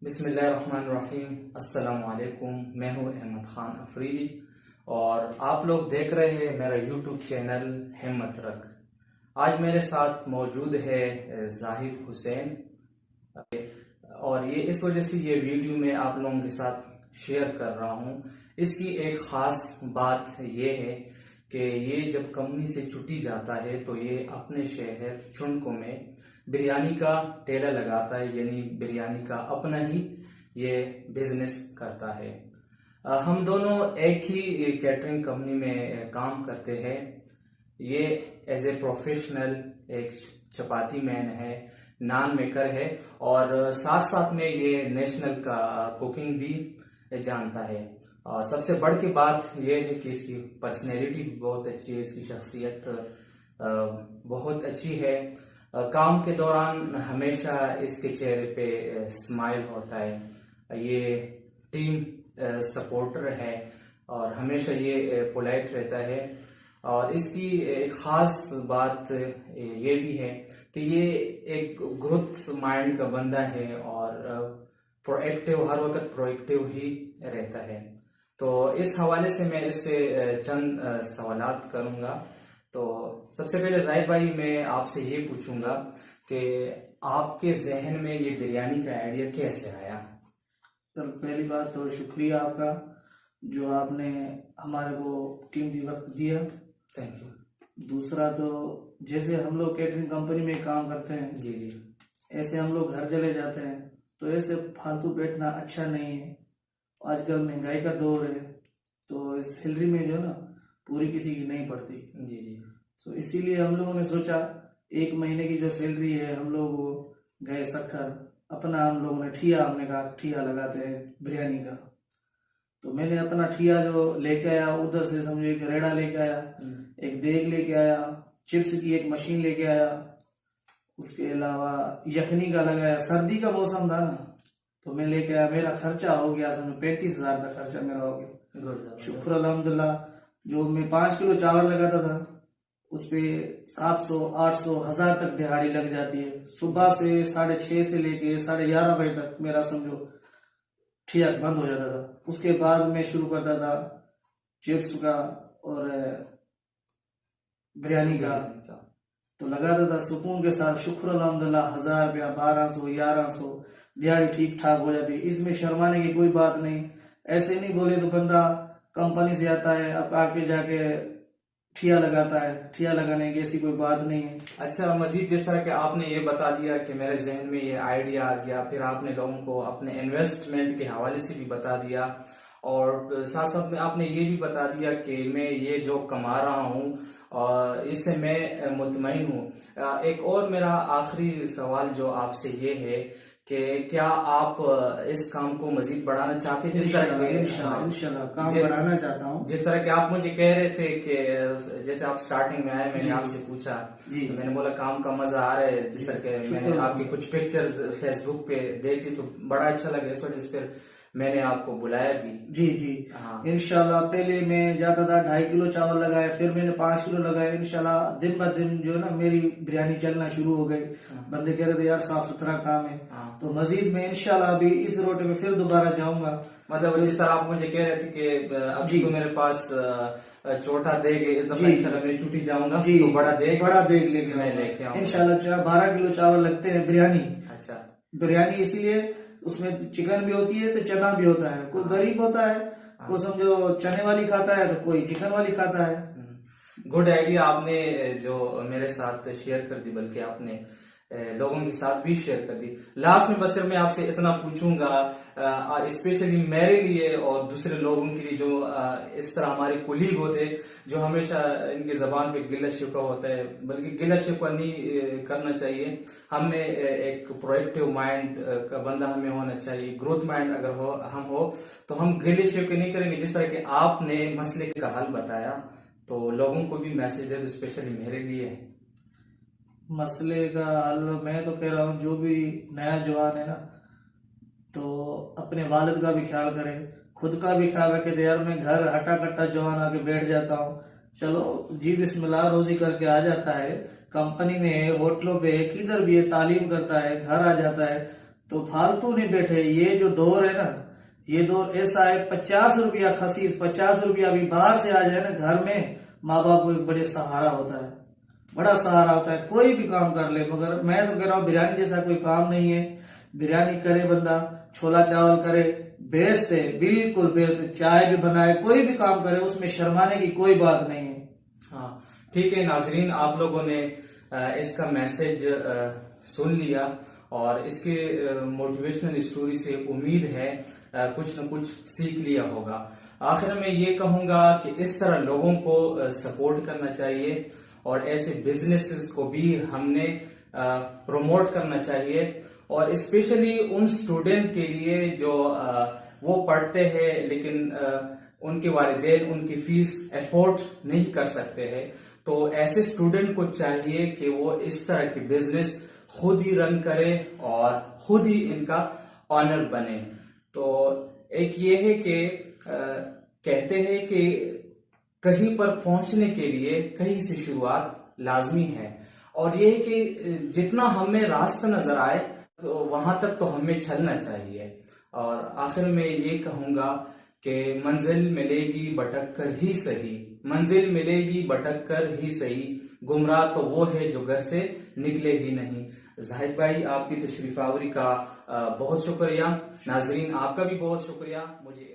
बिस्मिल्लाहिर्रहमानिर्रहीम। अस्सलामुअलैकुम। मैं हूँ अहमद ख़ान अफरीदी और आप लोग देख रहे हैं मेरा यूट्यूब चैनल हिम्मत रख। आज मेरे साथ मौजूद है जाहिद हुसैन और ये इस वजह से ये वीडियो मैं आप लोगों के साथ शेयर कर रहा हूँ। इसकी एक ख़ास बात ये है कि ये जब कंपनी से छुट्टी जाता है तो ये अपने शहर चुनको में बिरयानी का ठेला लगाता है, यानी बिरयानी का अपना ही ये बिजनेस करता है। हम दोनों एक ही कैटरिंग कंपनी में काम करते हैं। ये एज ए प्रोफेशनल एक चपाती मैन है, नान मेकर है और साथ साथ में ये नेशनल का कुकिंग भी जानता है। सबसे बड़ की बात यह है कि इसकी पर्सनैलिटी भी बहुत अच्छी है, इसकी शख्सियत बहुत अच्छी है। काम के दौरान हमेशा इसके चेहरे पे स्माइल होता है। ये टीम सपोर्टर है और हमेशा ये पोलाइट रहता है। और इसकी एक ख़ास बात ये भी है कि ये एक ग्रोथ माइंड का बंदा है और प्रोएक्टिव, हर वक्त प्रोएक्टिव ही रहता है। तो इस हवाले से मैं इससे चंद सवालात करूँगा। तो सबसे पहले जाहिद भाई, मैं आपसे ये पूछूंगा कि आपके जहन में ये बिरयानी का आइडिया कैसे आया? सर, पहली बात तो शुक्रिया आपका जो आपने हमारे को कीमती वक्त दिया। Thank you. दूसरा तो जैसे हम लोग कैटरिंग कंपनी में काम करते हैं, जी जी, ऐसे हम लोग घर चले जाते हैं, तो ऐसे फालतू बैठना अच्छा नहीं है। आजकल महंगाई का दौर है तो इस सैलरी में जो ना पूरी किसी की नहीं पड़ती। जी जी। तो इसीलिए हम लोगों ने सोचा एक महीने की जो सैलरी है हम लोग गए सखर अपना, हम लोगों ने ठिया, हमने कहा ठिया लगाते हैं बिरयानी का। तो मैंने अपना ठिया जो लेके आया, उधर से समझो एक रेड़ा लेके आया, एक देग लेके आया, चिप्स की एक मशीन लेके आया, उसके अलावा यखनी का लगाया। सर्दी का मौसम था ना तो मैं लेके आया। मेरा खर्चा हो गया समझो 35,000 का खर्चा मेरा हो गया। शुक्र अल्हम्दुलिल्लाह। जो मैं 5 किलो चावल लगाता था उस पे 700, 800, 1000 तक दिहाड़ी लग जाती है। सुबह से 6:30 से लेके 11:30 बजे तक मेरा समझो ठिया बंद हो जाता था। उसके बाद मैं शुरू करता था चिप्स का और बिरयानी का, तो लगाता था सुकून के साथ। शुक्र अल्हम्दुलिल्लाह 1000 रुपया, 1200, 1100 दिहाड़ी ठीक ठाक हो जाती है। इसमें शर्माने की कोई बात नहीं। ऐसे नहीं बोले तो बंदा कंपनी से आता है अब आके जाके ठिया लगाता है, ठिया लगाने की ऐसी कोई बात नहीं है। अच्छा, मजीद जिस तरह के आपने ये बता दिया कि मेरे जहन में ये आइडिया आ गया, फिर आपने लोगों को अपने इन्वेस्टमेंट के हवाले से भी बता दिया और साथ साथ में आपने ये भी बता दिया कि मैं ये जो कमा रहा हूँ और इससे मैं मुतमईन हूँ। एक और मेरा आखिरी सवाल जो आपसे ये है कि क्या आप इस काम को मजीद बढ़ाना चाहते हैं? इंशाल्लाह काम बढ़ाना चाहता हूँ। जिस तरह के आप मुझे कह रहे थे कि जैसे आप स्टार्टिंग में आए, मैंने आपसे पूछा तो मैंने बोला काम का मजा आ रहा है। जिस तरह के मैंने आपकी कुछ पिक्चर्स फेसबुक पे देखी तो बड़ा अच्छा लगा, इस वजह से फिर मैंने आपको बुलाया भी। जी जी, हाँ। इंशाल्लाह पहले मैं जाता था 2.5 किलो चावल लगाया, फिर मैंने 5 किलो लगाया। इंशाल्लाह दिन ब दिन जो ना मेरी बिरयानी चलना शुरू हो गई। बंदे कह रहे थे यार साफ सुथरा काम है। तो मजीद मैं इंशाल्लाह अभी इस रोटे में फिर दोबारा जाऊंगा। मतलब जिस तरह आप मुझे कह रहे थे कि अभी तो मेरे पास छोटा देग है, इस दफा इंशाल्लाह मैं छुट्टी जाऊंगा तो बड़ा देग लेके मैं लेके आऊंगा इंशाल्लाह। 12 किलो चावल लगते हैं बिरयानी। अच्छा, बिरयानी इसीलिए उसमें चिकन भी होती है तो चना भी होता है। कोई गरीब होता है, कोई समझो चने वाली खाता है तो कोई चिकन वाली खाता है। गुड आइडिया आपने जो मेरे साथ शेयर कर दी, बल्कि आपने लोगों के साथ भी शेयर कर दी। लास्ट में बस मैं आपसे इतना पूछूंगा, स्पेशली मेरे लिए और दूसरे लोगों के लिए जो इस तरह हमारे कुलीग होते जो हमेशा इनकी जबान पे गिला शिकवा होता है, बल्कि गिला शिकवा नहीं करना चाहिए। हमें एक प्रोएक्टिव माइंड का बंदा हमें होना चाहिए। ग्रोथ माइंड अगर हम हो तो हम गिले शिकवे नहीं करेंगे। जिस तरह के आपने मसले का हल बताया तो लोगों को भी मैसेज दे दो, स्पेशली मेरे लिए। मसले का हल मैं तो कह रहा हूँ जो भी नया जवान है ना तो अपने वालिद का भी ख्याल करे, खुद का भी ख्याल रखे। तो यार मैं घर हटा कट्टा जवान आके बैठ जाता हूँ, चलो जी बिस्मिल्लाह रोजी करके आ जाता है। कंपनी में है, होटलों पे है, किधर भी है, तालीम करता है, घर आ जाता है तो फालतू नहीं बैठे। ये जो दौर है ना, ये दौर ऐसा है, 50 रुपया खसीस, 50 रुपया भी बाहर से आ जाए ना घर में, माँ बाप को एक बड़े सहारा होता है, बड़ा सहारा होता है। कोई भी काम कर ले, मगर मैं तो कह रहा हूँ बिरयानी जैसा कोई काम नहीं है। बिरयानी करे बंदा, छोला चावल करे, बेस्ट है, बिल्कुल बेस्ट है। चाय भी बनाए, कोई भी काम करे, उसमें शर्माने की कोई बात नहीं है। हाँ ठीक है नाजरीन, आप लोगों ने इसका मैसेज सुन लिया और इसके मोटिवेशनल स्टोरी से उम्मीद है कुछ न कुछ सीख लिया होगा। आखिर में ये कहूंगा कि इस तरह लोगों को सपोर्ट करना चाहिए और ऐसे बिजनेसेस को भी हमने प्रमोट करना चाहिए, और स्पेशली उन स्टूडेंट के लिए जो वो पढ़ते हैं लेकिन उनके वालिदैन उनकी फीस अफोर्ड नहीं कर सकते हैं, तो ऐसे स्टूडेंट को चाहिए कि वो इस तरह के बिजनेस खुद ही रन करे और खुद ही इनका ऑनर बने। तो एक ये है कि कहते हैं कि कहीं पर पहुंचने के लिए कहीं से शुरुआत लाजमी है, और ये है कि जितना हमें रास्ता नजर आए तो वहां तक तो हमें चलना चाहिए। और आखिर में ये कहूंगा कि मंजिल मिलेगी भटक कर ही सही, मंजिल मिलेगी भटक कर ही सही, गुमराह तो वो है जो घर से निकले ही नहीं। जाहिद भाई आपकी तशरीफ आवरी का बहुत शुक्रिया। नाजरीन आपका भी बहुत शुक्रिया मुझे